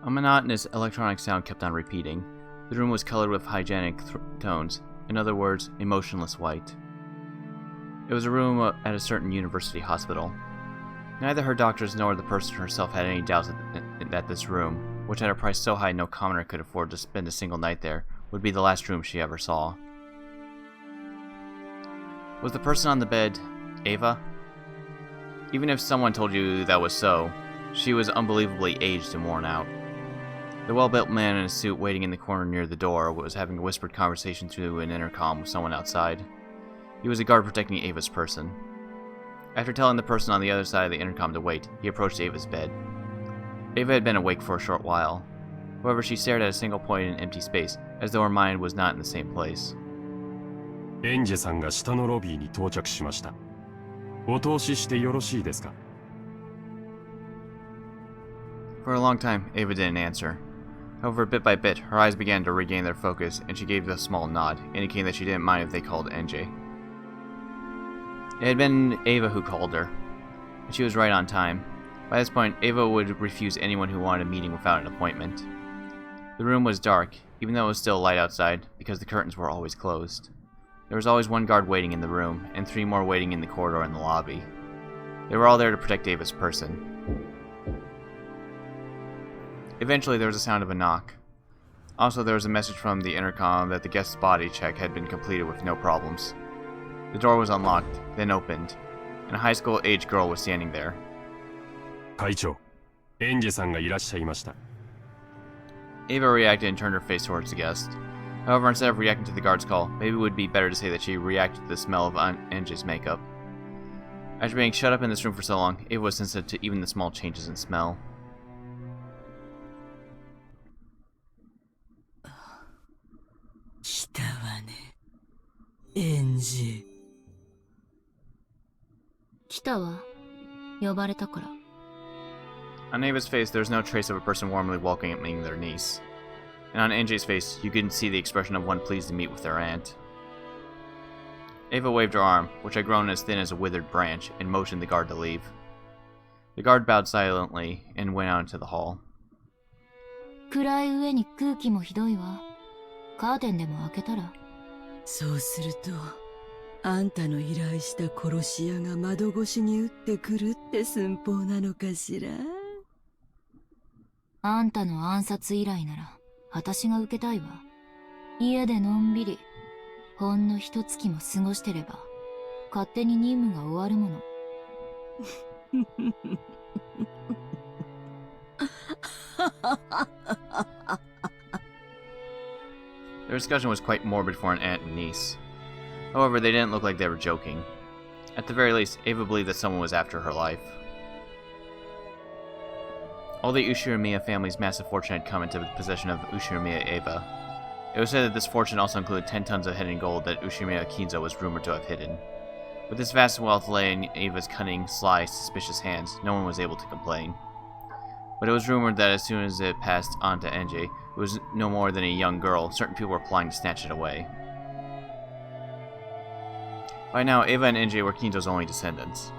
A monotonous electronic sound kept on repeating. The room was colored with hygienic tones, in other words, emotionless white. It was a room at a certain university hospital. Neither her doctors nor the person herself had any doubts that this room, which had a price so high no commoner could afford to spend a single night there, would be the last room she ever saw. Was the person on the bed Ava? Even if someone told you that was so, she was unbelievably aged and worn out. The well-built man in a suit waiting in the corner near the door was having a whispered conversation through an intercom with someone outside. He was a guard protecting Ava's person. After telling the person on the other side of the intercom to wait, he approached Ava's bed. Ava had been awake for a short while. However, she stared at a single point in empty space, as though her mind was not in the same place. エンジェさんが下のロビーに到着しました。お通ししてよろしいですか? For a long time, Ava didn't answer. However, bit by bit, her eyes began to regain their focus, and she gave a small nod, indicating that she didn't mind if they called NJ. It had been Ava who called her, and she was right on time. By this point, Ava would refuse anyone who wanted a meeting without an appointment. The room was dark, even though it was still light outside, because the curtains were always closed. There was always one guard waiting in the room, and 3 more waiting in the corridor and the lobby. They were all there to protect Ava's person. Eventually, there was a sound of a knock. Also, there was a message from the intercom that the guest's body check had been completed with no problems. The door was unlocked, then opened, and a high school-aged girl was standing there. 会長、エンジェさんがいらっしゃいました。Ava reacted and turned her face towards the guest. However, instead of reacting to the guard's call, maybe it would be better to say that she reacted to the smell of NJ's makeup. After being shut up in this room for so long, Ava was sensitive to even the small changes in smell. 来たわね、エンジ。来たわ。呼ばれたから。On Ava's face, there was no trace of a person warmly welcoming their niece. And on NJ's face, you couldn't see the expression of one pleased to meet with their aunt. Ava waved her arm, which had grown as thin as a withered branch, and motioned the guard to leave. The guard bowed silently and went out into the hall. 暗い上に空気もひどいわ。カーテンでも開けたら。そうすると、あんたの依頼した殺し屋が窓越しに撃ってくるって寸法なのかしら。あんたの暗殺依頼なら、私が受けたいわ。家でのんびり、ほんの1月も過ごしてれば、勝手に任務が終わるもの。Their discussion was quite morbid for an aunt and niece. However, they didn't look like they were joking. At the very least, Ava believed that someone was after her life. All the Ushirimiya family's massive fortune had come into the possession of Ushirimiya Ava. It was said that this fortune also included 10 tons of hidden gold that Ushirimiya Kinzo was rumored to have hidden. With this vast wealth lay in Ava's cunning, sly, suspicious hands, no one was able to complain. But it was rumored that as soon as it passed on to NJ, it was no more than a young girl. Certain people were plotting to snatch it away. By now, Ava and NJ were Kinzo's only descendants.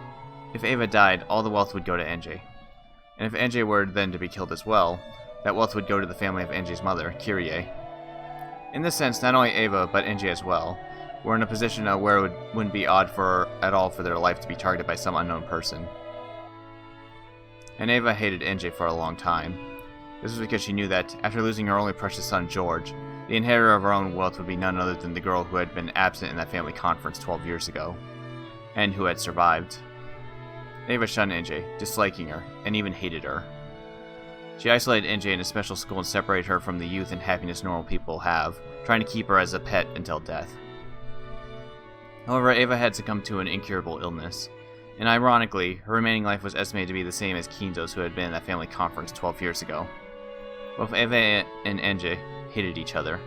If Ava died, all the wealth would go to NJ. And if NJ were then to be killed as well, that wealth would go to the family of NJ's mother, Kyrie. In this sense, not only Ava, but NJ as well, were in a position where it wouldn't be odd at all for their life to be targeted by some unknown person. And Ava hated NJ for a long time. This was because she knew that, after losing her only precious son, George, the inheritor of her own wealth would be none other than the girl who had been absent in that family conference 12 years ago, and who had survived. Ava shunned NJ, disliking her, and even hated her. She isolated NJ in a special school and separated her from the youth and happiness normal people have, trying to keep her as a pet until death. However, Ava had succumbed to an incurable illness, and ironically, her remaining life was estimated to be the same as Kinzo's, who had been in that family conference 12 years ago. Both Ava and NJ hated each other.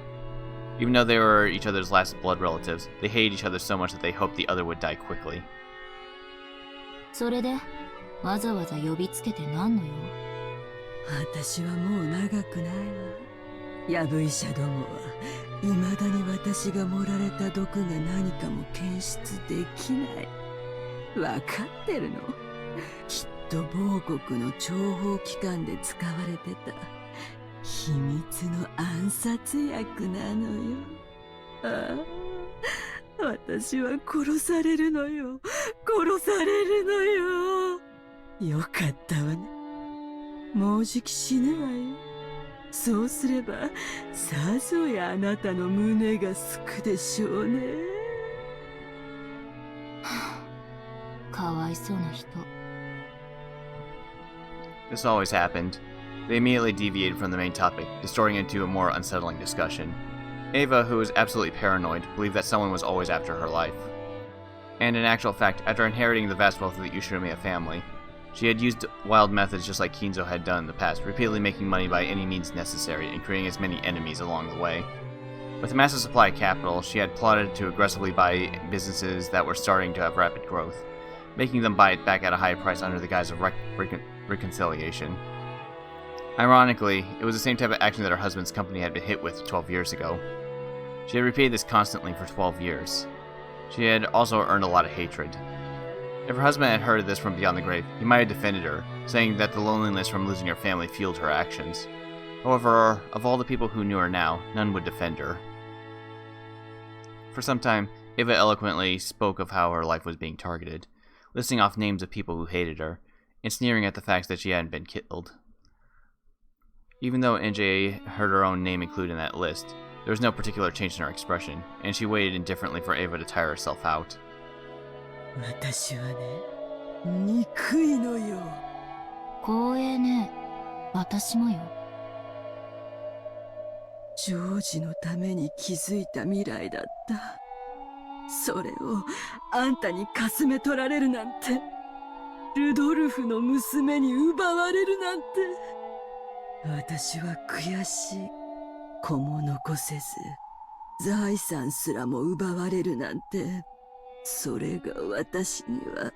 Even though they were each other's last blood relatives, they hated each other so much that they hoped the other would die quickly. それで、わざわざ呼びつけて何の用？私はもう長くないわ。ヤブ医者どもは、未だに私が盛られた毒が何かも検出できない。わかってるの？きっと某国の諜報機関で使われてた秘密の暗殺薬なのよ。ああ、私は殺されるのよ。殺されるのよ。よかったわね。もうじき死ぬわよ。そうすれば、さぞやあなたの胸がすくでしょうね。かわいそうな人。This always happened. They immediately deviated from the main topic, distorting it into a more unsettling discussion. Ava, who was absolutely paranoid, believed that someone was always after her life. And in actual fact, after inheriting the vast wealth of the Ushinomiya family, she had used wild methods just like Kinzo had done in the past, repeatedly making money by any means necessary and creating as many enemies along the way. With a massive supply of capital, she had plotted to aggressively buy businesses that were starting to have rapid growth, making them buy it back at a high price under the guise of reconciliation. Ironically, it was the same type of action that her husband's company had been hit with 12 years ago. She had repeated this constantly for 12 years. She had also earned a lot of hatred. If her husband had heard this from beyond the grave, he might have defended her, saying that the loneliness from losing her family fueled her actions. However, of all the people who knew her now, none would defend her. For some time, Ava eloquently spoke of how her life was being targeted, listing off names of people who hated her, and sneering at the fact that she hadn't been killed. Even though NJA heard her own name included in that list, there was no particular change in her expression, and she waited indifferently for Ava to tire herself out. 私はね、憎いのよ。光栄ね。私もよ。ジョージのために築いた未来だった。それをあんたにかすめ取られるなんて。ルドルフの娘に奪われるなんて。私は悔しい。子も残せず、財産すらも奪われるなんて。それが私には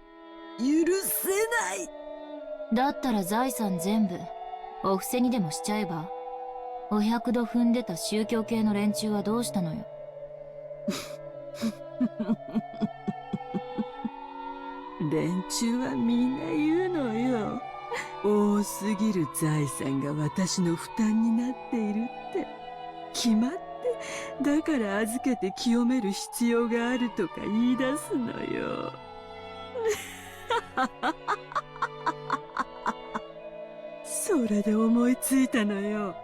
許せない。だったら財産全部お布施にでもしちゃえば。お百度踏んでた宗教系の連中はどうしたのよ。連中はみんな言うのよ。多すぎる財産が私の負担になっているって。決まってだから預けて清める必要があるとか言い出すのよ。それで思いついたのよ。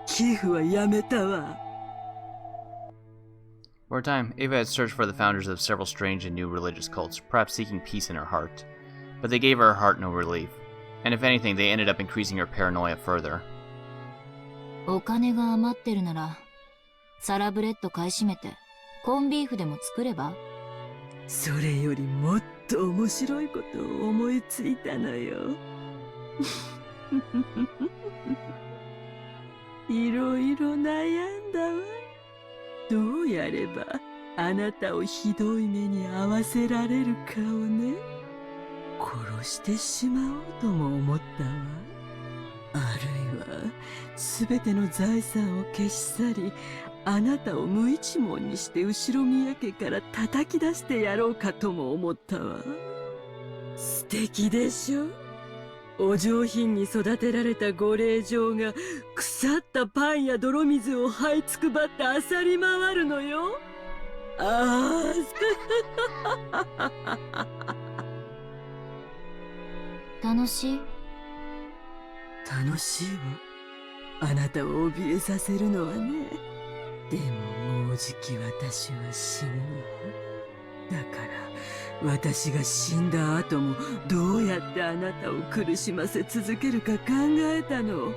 寄付はやめたわ。For a time, Ava had searched for the founders of several strange and new religious cults, perhaps seeking peace in her heart. But they gave her heart no relief, and if anything, they ended up increasing her paranoia further. お金が余ってるなら、サラブレッド買い占めて、コンビーフでも作れば？それよりもっと面白いことを思いついたのよ。いろいろ悩んだわ。どうやればあなたをひどい目に遭わせられるかをね。殺してしまおうとも思ったわ。あるいはすべての財産を消し去り、あなたを無一文にして後宮家から叩き出してやろうかとも思ったわ。素敵でしょ？お上品に育てられたご令嬢が腐ったパンや泥水を這いつくばって漁り回るのよ。ああ。楽しい？楽しいわ。あなたを怯えさせるのはね。でももうじき私は死ぬわ。だから私が死んだ後もどうやってあなたを苦しませ続けるか考えたの。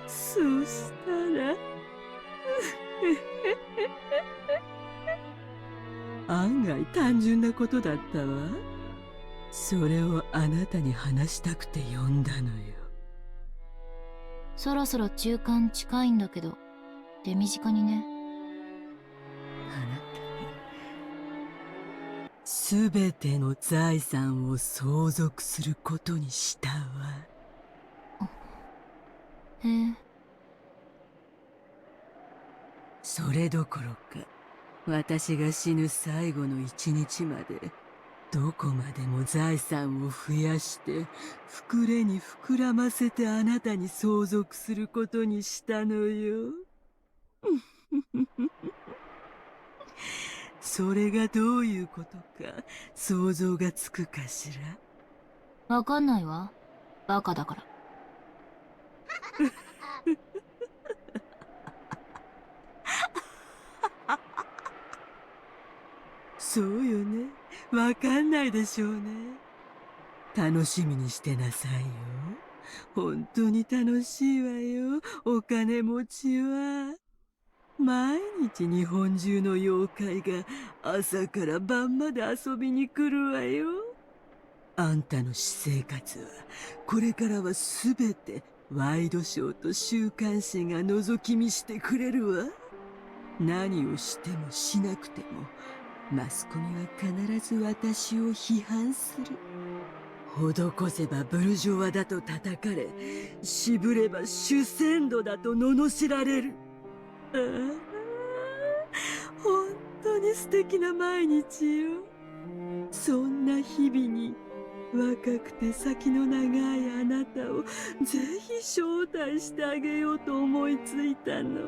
そうしたら案外単純なことだったわ。それをあなたに話したくて呼んだのよ。そろそろ中間近いんだけど、手短にね。あなたにすべての財産を相続することにしたわ。へえ。それどころか、私が死ぬ最後の一日までどこまでも財産を増やして膨れに膨らませてあなたに相続することにしたのよ。それがどういうことか想像がつくかしら。わかんないわ。バカだから。そうよね。わかんないでしょうね。楽しみにしてなさいよ。本当に楽しいわよ。お金持ちは。毎日日本中の妖怪が朝から晩まで遊びに来るわよ。あんたの私生活はこれからはすべてワイドショーと週刊誌が覗き見してくれるわ。何をしてもしなくてもマスコミは必ず私を批判する。施せばブルジョワだと叩かれ、渋れば主戦度だと罵られる。ああ、本当に素敵な毎日よ。そんな日々に若くて先の長いあなたをぜひ招待してあげようと思いついたの。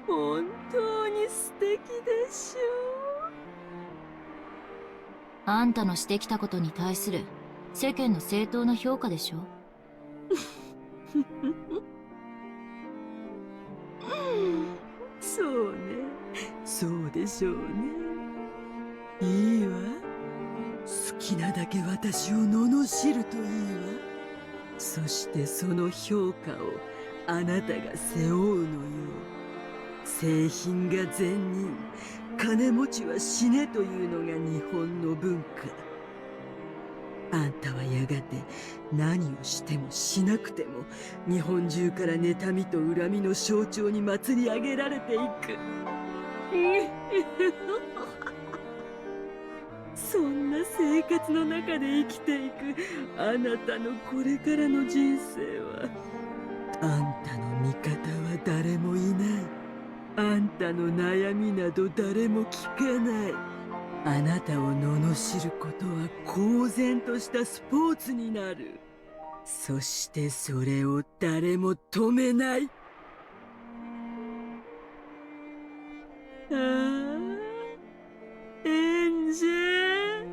本当に素敵でしょ。あんたのしてきたことに対する世間の正当な評価でしょ。そうね、そうでしょうね。いいわ。好きなだけ私を罵るといいわ。そしてその評価をあなたが背負うのよ。製品が善人、金持ちは死ねというのが日本の文化。あんたはやがて何をしてもしなくても日本中から妬みと恨みの象徴に祭り上げられていく。そんな生活の中で生きていくあなたのこれからの人生は、あんたの味方は誰もいない。あんたの悩みなど誰も聞かない。あなたを罵ることは公然としたスポーツになる。そしてそれを誰も止めない。ああ、エンジェ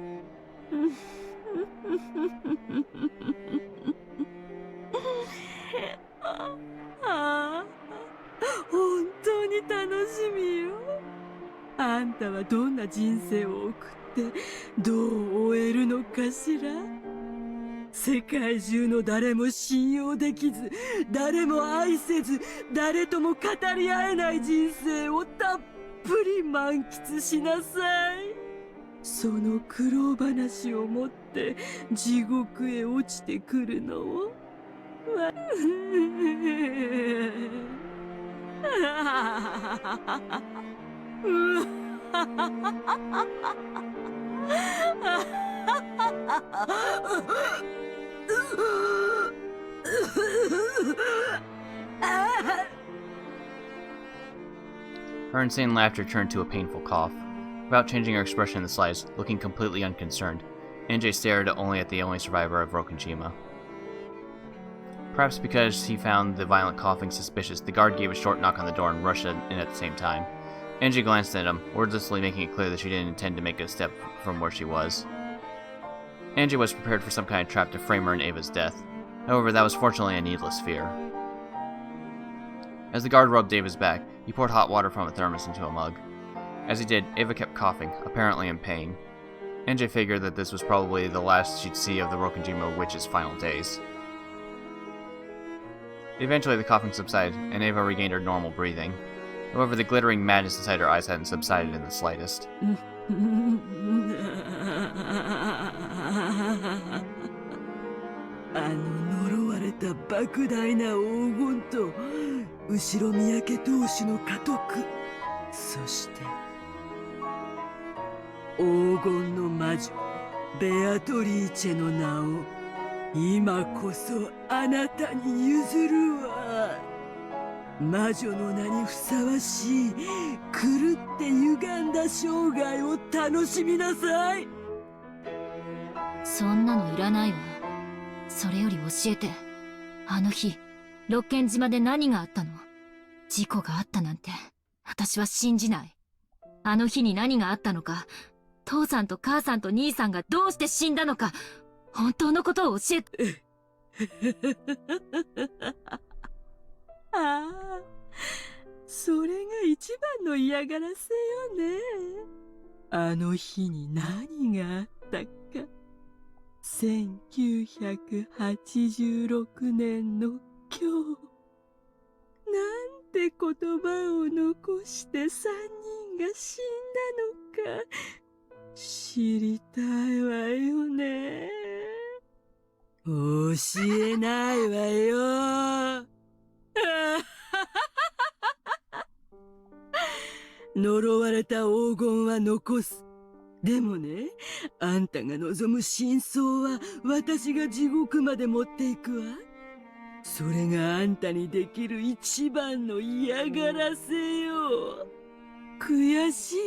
ああ、本当に楽しみよ。あんたはどんな人生を送ってどう終えるのかしら。世界中の誰も信用できず、誰も愛せず、誰とも語り合えない人生をたっぷり満喫しなさい。その苦労話を持って地獄へ落ちてくるのをHer insane laughter turned to a painful cough. Without changing her expression in the slightest, looking completely unconcerned, NJ stared only at the only survivor of Rokonjima. Perhaps because he found the violent coughing suspicious, the guard gave a short knock on the door and rushed in at the same time. NJ glanced at him, wordlessly making it clear that she didn't intend to make a step from where she was. NJ was prepared for some kind of trap to frame her in Ava's death. However, that was fortunately a needless fear. As the guard rubbed Ava's back, he poured hot water from a thermos into a mug. As he did, Ava kept coughing, apparently in pain. NJ figured that this was probably the last she'd see of the Rokonjima witch's final days. Eventually, the coughing subsided, and Ava regained her normal breathing. However, the glittering madness inside her eyes hadn't subsided in the slightest. あの呪われた莫大な黄金と後ろ三宅投手の家督、そして黄金の魔女ベアトリーチェの名を今こそあなたに譲るわ。魔女の名にふさわしい狂って歪んだ生涯を楽しみなさい。そんなのいらないわ。それより教えて。あの日、六軒島で何があったの？事故があったなんて、私は信じない。あの日に何があったのか、父さんと母さんと兄さんがどうして死んだのか、本当のことを教えて。ああ、それが一番の嫌がらせよね。あの日に何があったか。1986年の今日、なんて言葉を残して3人が死んだのか、知りたいわよね。教えないわよ。呪われた黄金は残す。でもね、あんたが望む真相は私が地獄まで持っていくわ。それがあんたにできる一番の嫌がらせよ。悔しい？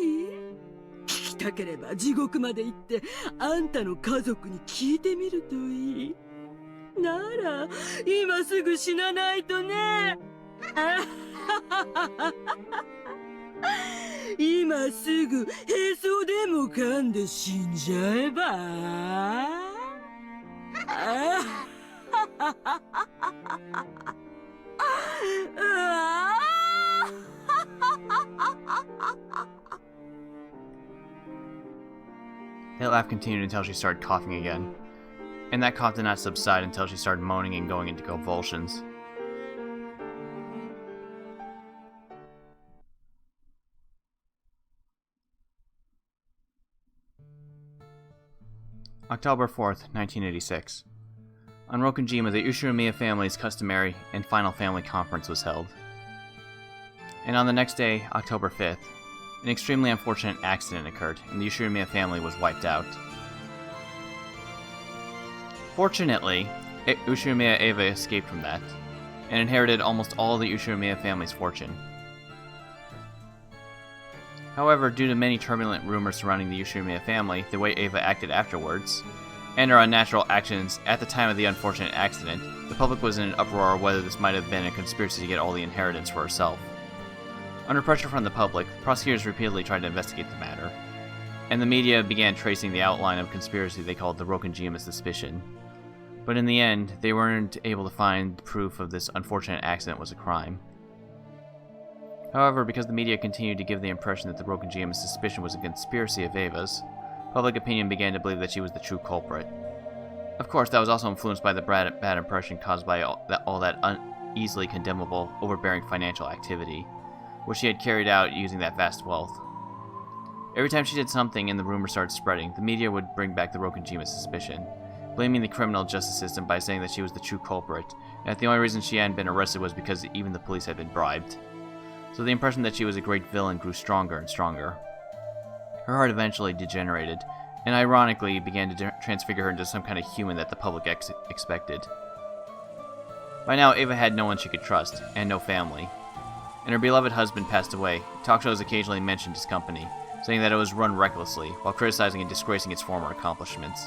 聞きたければ地獄まで行ってあんたの家族に聞いてみるといい。なら今すぐ死なないとね。今すぐへそでも噛んで死んじゃえば。That laugh continued until she started coughing again, and that cough did not subside until she started moaning and going into convulsions. October 4th, 1986. On Rokunjima, the Ushinomiya family's customary and final family conference was held. And on the next day, October 5th, an extremely unfortunate accident occurred, and the Ushinomiya family was wiped out. Fortunately, Ushinomiya Eva escaped from that, and inherited almost all the Ushinomiya family's fortune. However, due to many turbulent rumors surrounding the Ushinomiya family, the way Eva acted afterwards, and her unnatural actions at the time of the unfortunate accident, the public was in an uproar whether this might have been a conspiracy to get all the inheritance for herself. Under pressure from the public, prosecutors repeatedly tried to investigate the matter, and the media began tracing the outline of conspiracy they called the Rokunjima suspicion. But in the end, they weren't able to find proof of this unfortunate accident was a crime. However, because the media continued to give the impression that the Rokunjima suspicion was a conspiracy of Eva's, public opinion began to believe that she was the true culprit. Of course, that was also influenced by the bad impression caused by all that easily condemnable, overbearing financial activity, which she had carried out using that vast wealth. Every time she did something and the rumor started spreading, the media would bring back the Rokunjima suspicion, blaming the criminal justice system by saying that she was the true culprit, and that the only reason she hadn't been arrested was because even the police had been bribed. So the impression that she was a great villain grew stronger and stronger. Her heart eventually degenerated, and ironically began to transfigure her into some kind of human that the public expected. By now, Eva had no one she could trust, and no family. And her beloved husband passed away. Talk shows occasionally mentioned his company, saying that it was run recklessly, while criticizing and disgracing its former accomplishments.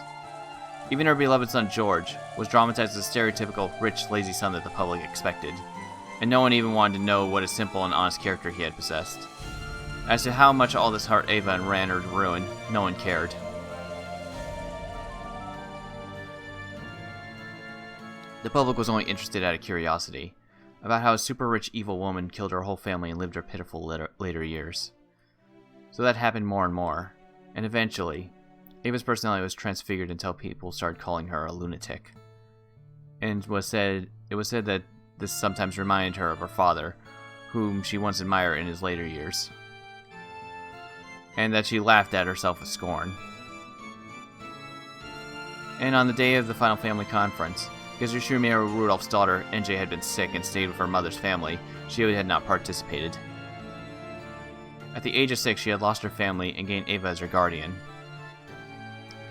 Even her beloved son George was dramatized as a stereotypical rich, lazy son that the public expected, and no one even wanted to know what a simple and honest character he had possessed. As to how much all this hurt Eva and ran her to ruin, no one cared. The public was only interested out of curiosity, about how a super-rich evil woman killed her whole family and lived her pitiful later years. So that happened more and more, and eventually, Eva's personality was transfigured until people started calling her a lunatic. And it was said that this sometimes reminded her of her father, whom she once admired in his later years, and that she laughed at herself with scorn. And on the day of the final family conference, because Yoshimiya Rudolph's daughter, NJ, had been sick and stayed with her mother's family, she had not participated. At the age of 6, she had lost her family and gained Eva as her guardian.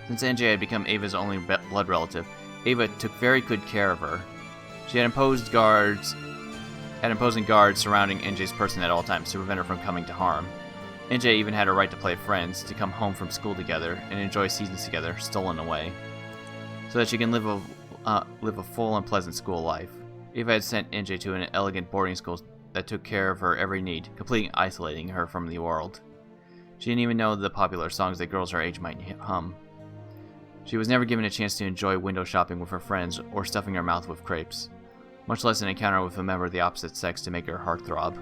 Since NJ had become Eva's only blood relative, Eva took very good care of her. She had imposing guards surrounding NJ's person at all times to prevent her from coming to harm. NJ even had a right to play friends, to come home from school together, and enjoy seasons together, stolen away. so that she can live a full and pleasant school life. Eva had sent NJ to an elegant boarding school that took care of her every need, completely isolating her from the world. She didn't even know the popular songs that girls her age might hum. She was never given a chance to enjoy window shopping with her friends or stuffing her mouth with crepes, much less an encounter with a member of the opposite sex to make her heart throb.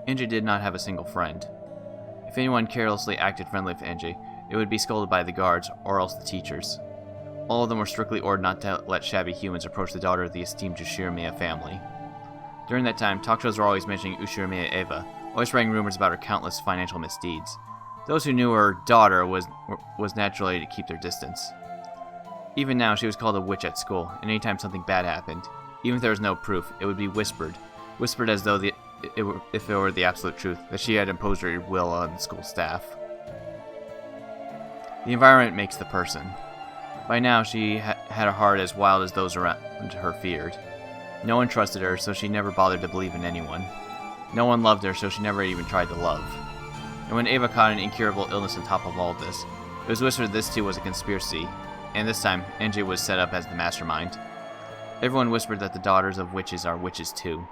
NJ did not have a single friend. If anyone carelessly acted friendly with NJ, it would be scolded by the guards or else the teachers. All of them were strictly ordered not to let shabby humans approach the daughter of the esteemed Ushirimiya family. During that time, talk shows were always mentioning Ushirimiya Eva, always spreading rumors about her countless financial misdeeds. Those who knew her daughter was naturally to keep their distance. Even now, she was called a witch at school, and anytime something bad happened, even if there was no proof, it would be whispered as though if it were the absolute truth, that she had imposed her will on the school staff. The environment makes the person. By now, she had a heart as wild as those around her feared. No one trusted her, so she never bothered to believe in anyone. No one loved her, so she never even tried to love. And when Ava caught an incurable illness on top of all of this, it was whispered this too was a conspiracy, and this time, NJ was set up as the mastermind. Everyone whispered that the daughters of witches are witches too.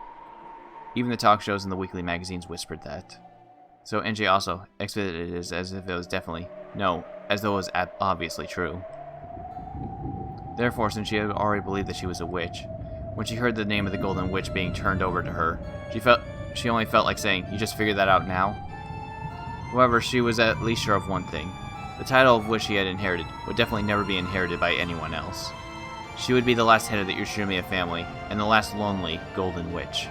Even the talk shows and the weekly magazines whispered that. So NJ also expedited it as if it was definitely, no, as though it was obviously true. Therefore, since she had already believed that she was a witch, when she heard the name of the Golden Witch being turned over to her, she only felt like saying, "You just figured that out now?" However, she was at least sure of one thing. The title of which she had inherited would definitely never be inherited by anyone else. She would be the last head of the Ushirimiya family, and the last lonely Golden Witch.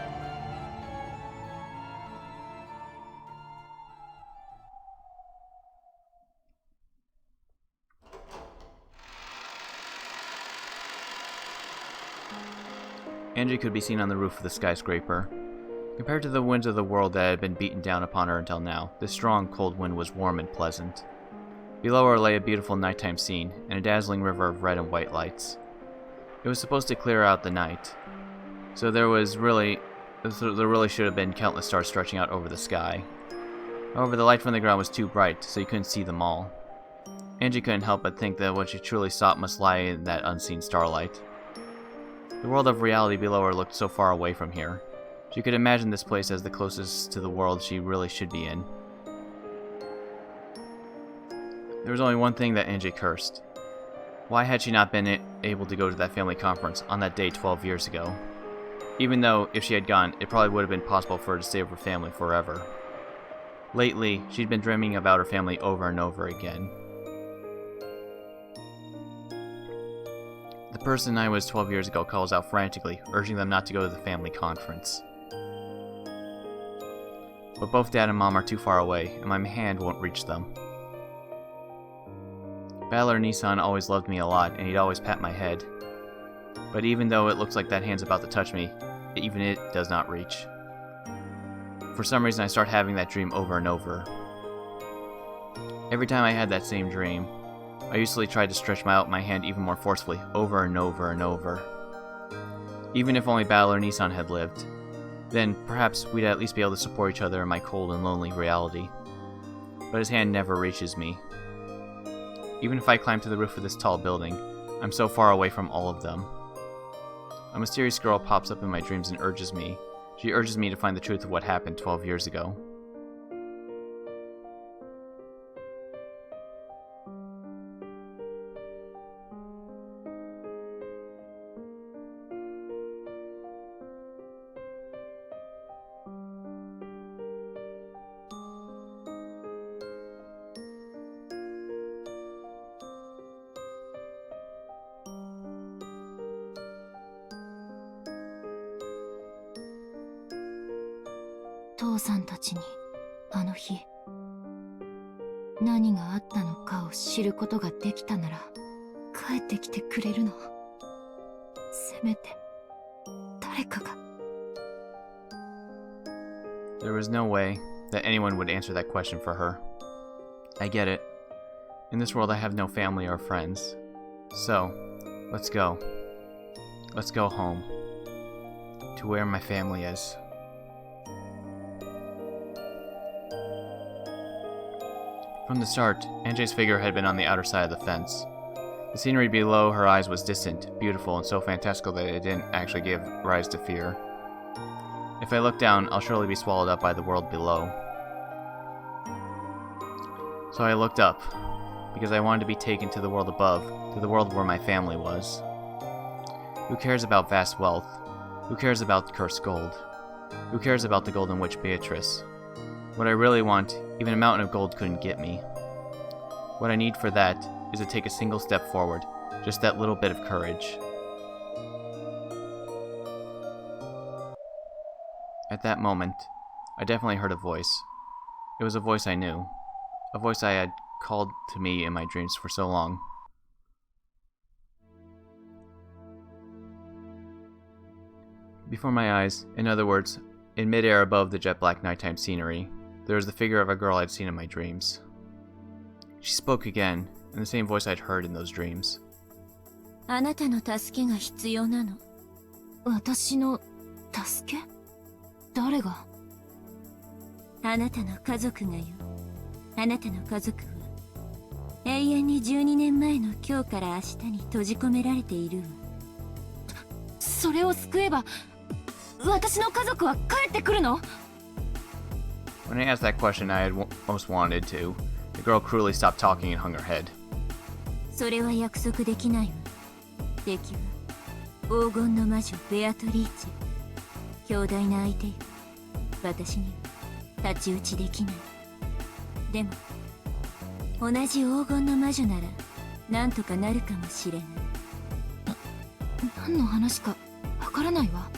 Angie could be seen on the roof of the skyscraper. Compared to the winds of the world that had been beaten down upon her until now, this strong, cold wind was warm and pleasant. Below her lay a beautiful nighttime scene, and a dazzling river of red and white lights. It was supposed to clear out the night, so there really should have been countless stars stretching out over the sky. However, the light from the ground was too bright, so you couldn't see them all. Angie couldn't help but think that what she truly sought must lie in that unseen starlight. The world of reality below her looked so far away from here. She could imagine this place as the closest to the world she really should be in. There was only one thing that Angie cursed. Why had she not been able to go to that family conference on that day 12 years ago? Even though, if she had gone, it probably would have been possible for her to stay with her family forever. Lately, she'd been dreaming about her family over and over again. The person I was 12 years ago calls out frantically, urging them not to go to the family conference. But both Dad and Mom are too far away, and my hand won't reach them. Battler Nissan always loved me a lot, and he'd always pat my head. But even though it looks like that hand's about to touch me, even it does not reach. For some reason, I start having that dream over and over. Every time I had that same dream, I usually tried to stretch out my hand even more forcefully, over and over and over. Even if only Battler Nissan had lived, then perhaps we'd at least be able to support each other in my cold and lonely reality. But his hand never reaches me. Even if I climb to the roof of this tall building, I'm so far away from all of them. A mysterious girl pops up in my dreams and urges me. She urges me to find the truth of what happened 12 years ago. "父さんたちにあの日何があったのかを知ることができたなら帰ってきてくれるの？せめて誰かが." There was no way that anyone would answer that question for her. I get it. In this world I have no family or friends. So, let's go. Let's go home. To where my family is. From the start, Anjay's figure had been on the outer side of the fence. The scenery below her eyes was distant, beautiful, and so fantastical that it didn't actually give rise to fear. If I look down, I'll surely be swallowed up by the world below. So I looked up, because I wanted to be taken to the world above, to the world where my family was. Who cares about vast wealth? Who cares about cursed gold? Who cares about the golden witch Beatrice? What I really want, even a mountain of gold couldn't get me. What I need for that is to take a single step forward, just that little bit of courage. At that moment, I definitely heard a voice. It was a voice I knew. A voice I had called to me in my dreams for so long. Before my eyes, in other words, in midair above the jet black nighttime scenery, there was the figure of a girl I'd seen in my dreams. She spoke again, in the same voice I'd heard in those dreams. あなたの助けが必要なの。私の助け？誰が？あなたの家族がよ。あなたの家族は永遠に12年前の今日から明日に閉じ込められているわ。それを救えば私の家族は帰ってくるの？ When I asked that question I had most wanted to, the girl cruelly stopped talking and hung her head. それは約束できないわ。敵は黄金の魔女ベアトリーチェ。強大な相手よ。私には太刀打ちできない。でも同じ黄金の魔女ならなんとかなるかもしれない。何の話かわからないわ。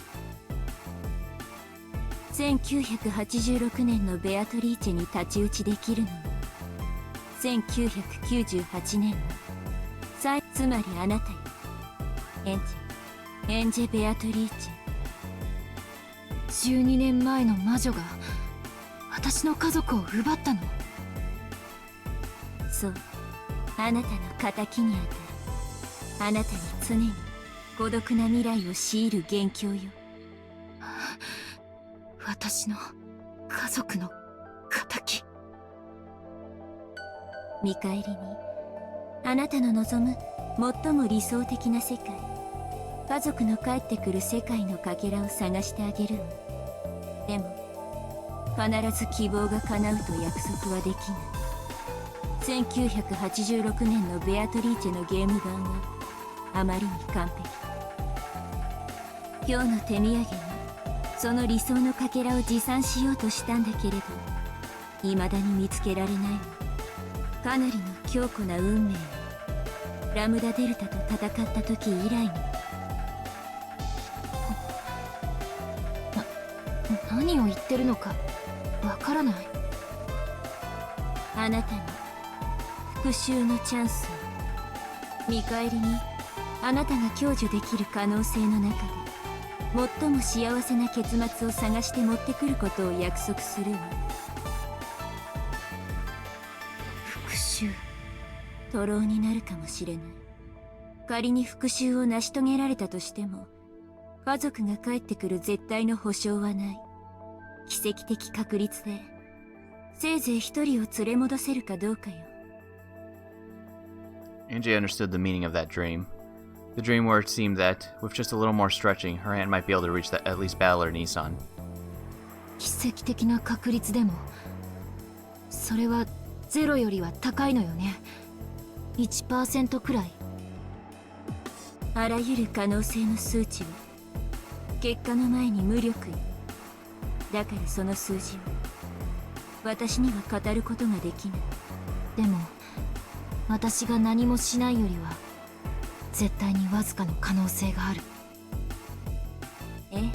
1986年のベアトリーチェに太刀打ちできるのは1998年のつまりあなたよ。エンジェ・ベアトリーチェ。12年前の魔女が私の家族を奪ったの？そう、あなたの敵に当たる。あなたに常に孤独な未来を強いる元凶よ。私の家族の敵。見返りにあなたの望む最も理想的な世界、家族の帰ってくる世界のかけらを探してあげるわ。でも必ず希望が叶うと約束はできない。1986年のベアトリーチェのゲーム版はあまりに完璧。今日の手土産にその理想のかけらを持参しようとしたんだけれど、未だに見つけられないわ。かなりの強固な運命よ。ラムダデルタと戦った時以来の。何を言ってるのかわからない。あなたに復讐のチャンスを。見返りにあなたが享受できる可能性の中で最も幸せな結末を探して持ってくることを約束するわ。復讐、徒労になるかもしれない。仮に復讐を成し遂げられたとしても家族が帰ってくる絶対の保証はない。奇跡的確率でせいぜい一人を連れ戻せるかどうかよ。Angie understood the meaning of that dream. The dream where it seemed that, with just a little more stretching, her hand might be able to reach that at least Battler Nissan. 奇跡的な確率でもそれはゼロよりは高いのよね。1% くらい。あらゆる可能性の数値は結果の前に無力よ。だからその数字を私には語ることができない。でも私が何もしないよりは絶対にわずかの可能性がある。ええ、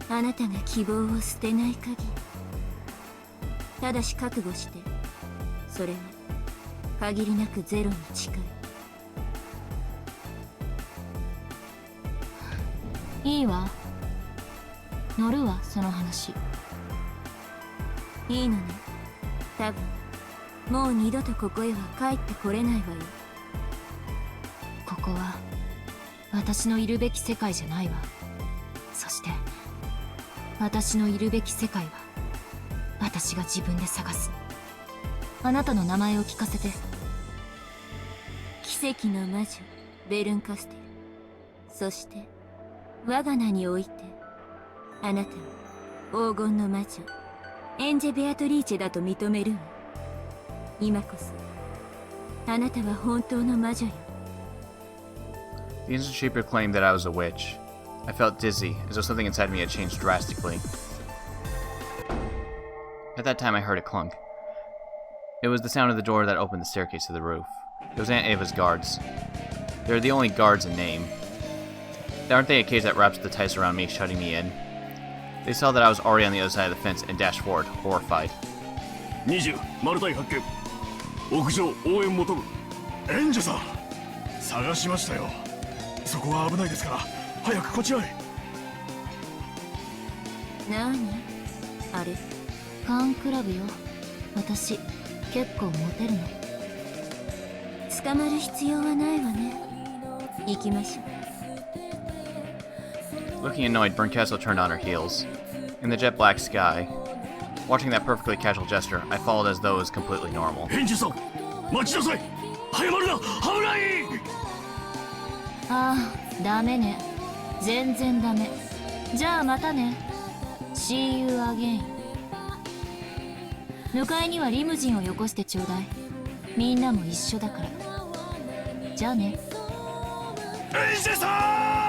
あなたが希望を捨てない限り。ただし覚悟して、それは限りなくゼロに近い。いいわ、乗るわその話。いいのね。多分もう二度とここへは帰ってこれないわよ。ここは私のいるべき世界じゃないわ。そして私のいるべき世界は私が自分で探す。あなたの名前を聞かせて。奇跡の魔女ベルンカステル、そして我が名においてあなたは黄金の魔女エンジェ・ベアトリーチェだと認めるわ。今こそあなたは本当の魔女よ。 The instant she proclaimed that I was a witch, I felt dizzy, as though something inside me had changed drastically. At that time, I heard a clunk. It was the sound of the door that opened the staircase to the roof. It was Aunt Ava's guards. They're the only guards in name. Aren't they a cage that wraps the tights around me, shutting me in? They saw that I was already on the other side of the fence and dashed forward, horrified. 20マルタイ発見。屋上応援求む。援助さん探しましたよ。そこは危ないですから早くこちらへ。何あれ？ファンクラブよ。私結構モテるの。捕まる必要はないわね。行きましょう。 Looking annoyed, Bernkastel turned on her heels. In the jet black sky, watching that perfectly casual gesture, I followed as though it was completely normal. 援助さん待ちなさい。早まるな、危ない。ああ、ダメね。全然ダメ。じゃあまたね。See you again。迎えにはリムジンをよこしてちょうだい。みんなも一緒だから。じゃあね。援助さん